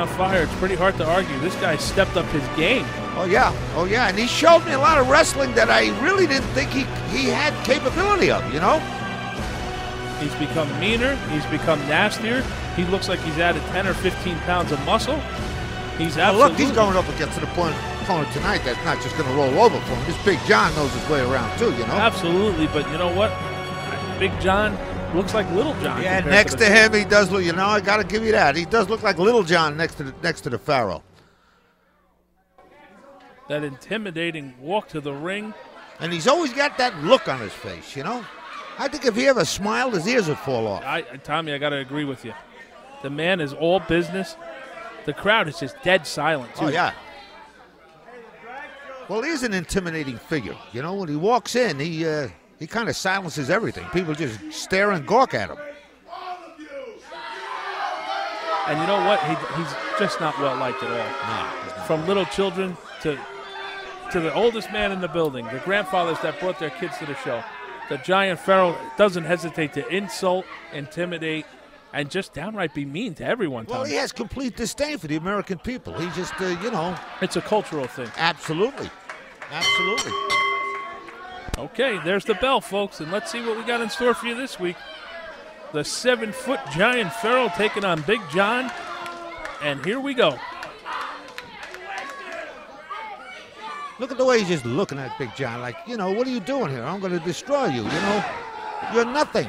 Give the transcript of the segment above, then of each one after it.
On Fire, it's pretty hard to argue. This guy stepped up his game. Oh, yeah, and he showed me a lot of wrestling that I really didn't think he had capability of, you know? He's become meaner. He's become nastier. He looks like he's added 10 or 15 pounds of muscle. He's absolutely... Look, he's going up against an opponent tonight that's not just going to roll over for him. This Big John knows his way around, too, you know? Absolutely, but you know what? Big John looks like Little John. Yeah, next to him, he does look, you know, I got to give you that. He does look like Little John next to the Pharaoh. That intimidating walk to the ring. And he's always got that look on his face, you know? I think if he ever smiled, his ears would fall off. Tommy, I got to agree with you. The man is all business. The crowd is just dead silent, too. Oh, yeah. Well, he's an intimidating figure. You know, when he walks in, he kind of silences everything. People just stare and gawk at him. And you know what? He's just not well liked at all. No, from little children to the oldest man in the building, the grandfathers that brought their kids to the show. The Giant Pharaoh doesn't hesitate to insult, intimidate, and just downright be mean to everyone. Well, he has complete disdain for the American people. He just, you know. It's a cultural thing. Absolutely. Absolutely. Okay, there's the bell, folks, and let's see what we got in store for you this week. The 7-foot Giant Pharaoh taking on Big John, and here we go. Look at the way he's just looking at Big John like, you know, what are you doing here? I'm going to destroy you, you know? You're nothing.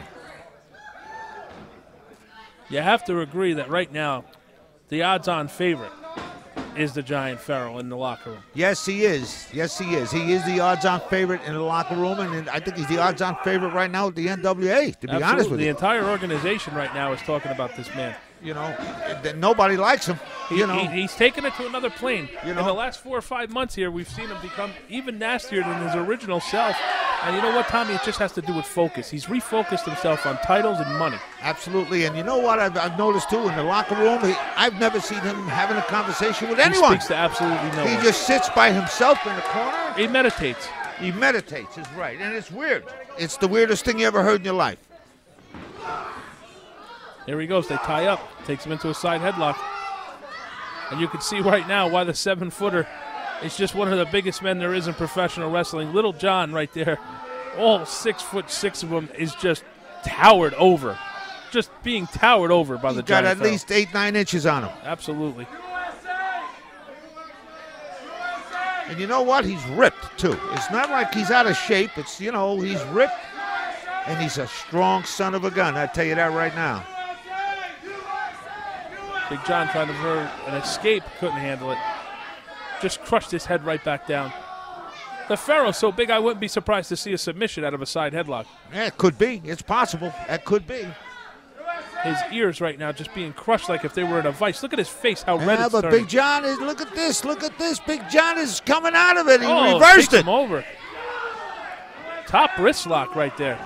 You have to agree that right now, the odds-on favorite is the Giant Pharaoh in the locker room. Yes, he is. Yes, he is. He is the odds-on favorite in the locker room, and I think he's the odds-on favorite right now with the NWA, to be honest with you. The entire organization right now is talking about this man. You know, nobody likes him. He's taken it to another plane. You know? In the last 4 or 5 months here, we've seen him become even nastier than his original self. And you know what, Tommy? It just has to do with focus. He's refocused himself on titles and money. Absolutely. And you know what I've noticed, too, in the locker room? I've never seen him having a conversation with anyone. He speaks to absolutely no one. He just sits by himself in the corner. He meditates. He meditates, is right. And it's weird. It's the weirdest thing you ever heard in your life. There he goes. They tie up. Takes him into a side headlock. And you can see right now why the 7-footer is just one of the biggest men there is in professional wrestling. Little John right there, all 6'6" of him, is just towered over. Just being towered over by the Giant Pharaoh. He's got at least 8-9 inches on him. Absolutely. And you know what? He's ripped, too. It's not like he's out of shape. It's, you know, he's ripped. And he's a strong son of a gun. I tell you that right now. Big John trying to avert an escape, couldn't handle it. Just crushed his head right back down. The Pharaoh's so big I wouldn't be surprised to see a submission out of a side headlock. Yeah, it could be. It's possible. That could be. His ears right now just being crushed like if they were in a vice. Look at his face, how red it's but turning. Big John is, look at this. Look at this. Big John is coming out of it. He reversed it. Him over. Top wrist lock right there.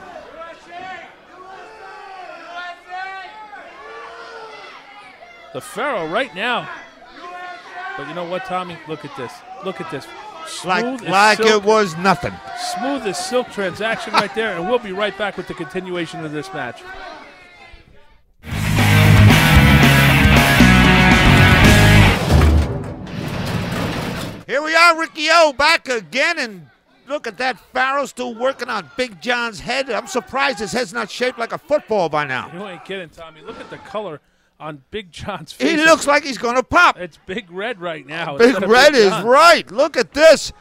The Pharaoh right now. But you know what, Tommy? Look at this. Look at this. Like it was nothing. Smooth as silk transaction right there, and we'll be right back with the continuation of this match. Here we are, Ricky O, back again, and look at that Pharaoh still working on Big John's head. I'm surprised his head's not shaped like a football by now. You ain't kidding, Tommy. Look at the color on Big John's face. He looks like he's going to pop. It's big red right now. Big red is right. Look at this.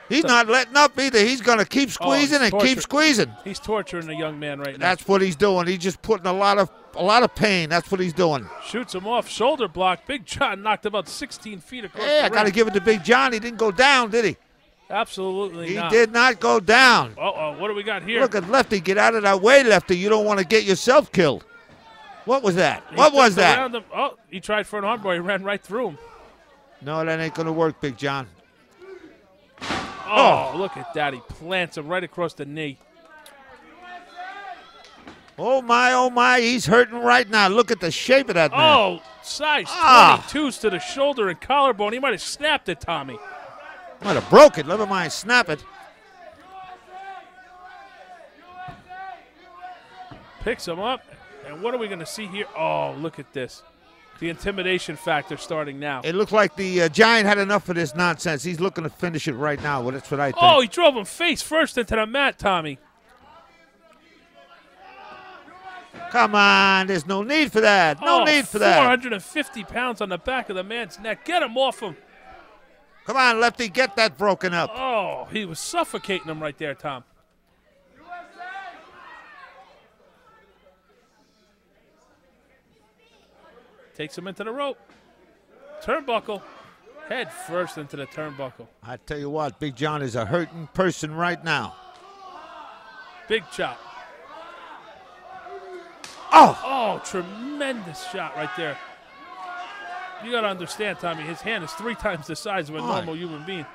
He's not letting up either. He's going to keep squeezing and keep squeezing. He's torturing the young man right now. That's what he's doing. He's just putting a lot of pain. That's what he's doing. Shoots him off. Shoulder block. Big John knocked about 16 feet across the ring. I got to give it to Big John. He didn't go down, did he? Absolutely not. He did not go down. Uh-oh. What do we got here? Look at Lefty. Get out of that way, Lefty. You don't want to get yourself killed. What was that? What was that? Oh, he tried for an armbar. He ran right through him. No, that ain't going to work, Big John. Oh, look at that. He plants him right across the knee. Oh, my. He's hurting right now. Look at the shape of that man. Oh, size 22s to the shoulder and collarbone. He might have snapped it, Tommy. Might have broke it. Never mind, snap it. Picks him up. And what are we going to see here? Oh, look at this. The intimidation factor starting now. It looked like the Giant had enough of this nonsense. He's looking to finish it right now. Well, that's what I think. Oh, he drove him face first into the mat, Tommy. Come on, there's no need for that. No need for that. 450 pounds on the back of the man's neck. Get him off him. Come on, Lefty, get that broken up. Oh, he was suffocating him right there, Tom. Takes him into the rope. Turnbuckle. Head first into the turnbuckle. I tell you what, Big John is a hurting person right now. Big chop. Oh! Oh, tremendous shot right there. You got to understand, Tommy, his hand is 3 times the size of a normal human being.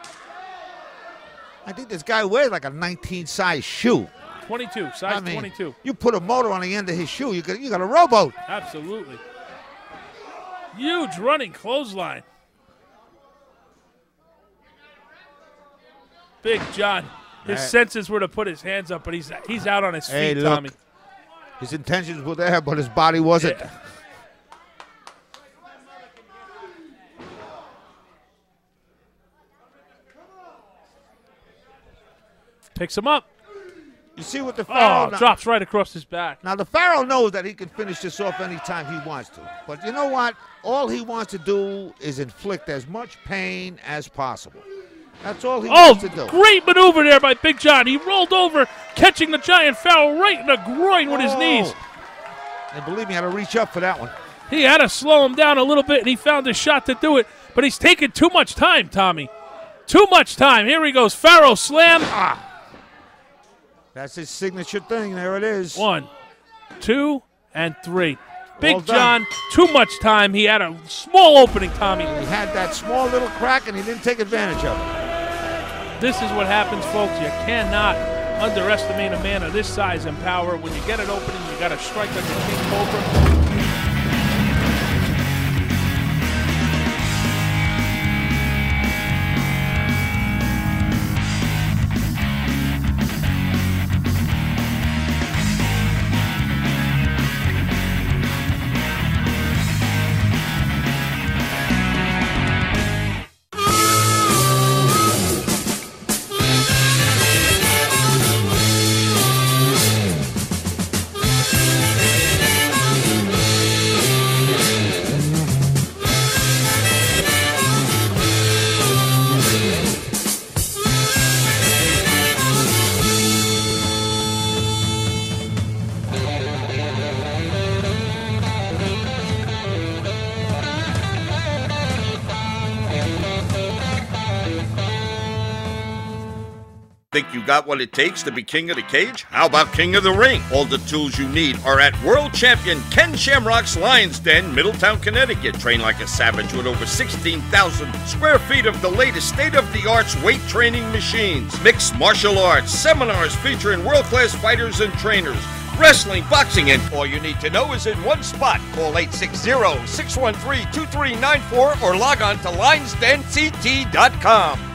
I think this guy wears like a 19-size shoe. 22, size 22. You put a motor on the end of his shoe, you got a rowboat. Absolutely. Huge running clothesline. Big John. His senses were to put his hands up, but he's out on his feet, look, Tommy. His intentions were there, but his body wasn't. Yeah. Picks him up. You see what the Pharaoh drops right across his back. Now, the Pharaoh knows that he can finish this off anytime he wants to. But you know what? All he wants to do is inflict as much pain as possible. That's all he wants to do. Great maneuver there by Big John. He rolled over, catching the Giant Pharaoh right in the groin with his knees. And believe me, I had to reach up for that one. He had to slow him down a little bit, and he found a shot to do it. But he's taking too much time, Tommy. Too much time. Here he goes. Pharaoh slam. That's his signature thing. There it is. 1, 2, and 3. Big John, too much time. He had a small opening, Tommy. He had that small little crack, and he didn't take advantage of it. This is what happens, folks. You cannot underestimate a man of this size and power. When you get an opening, you got to strike like a king cobra. Think you got what it takes to be king of the cage? How about king of the ring? All the tools you need are at world champion Ken Shamrock's Lion's Den, Middletown, Connecticut. Train like a savage with over 16,000 square feet of the latest state-of-the-art weight training machines. Mixed martial arts, seminars featuring world-class fighters and trainers. Wrestling, boxing, and all you need to know is in one spot. Call 860-613-2394 or log on to lionsdenct.com.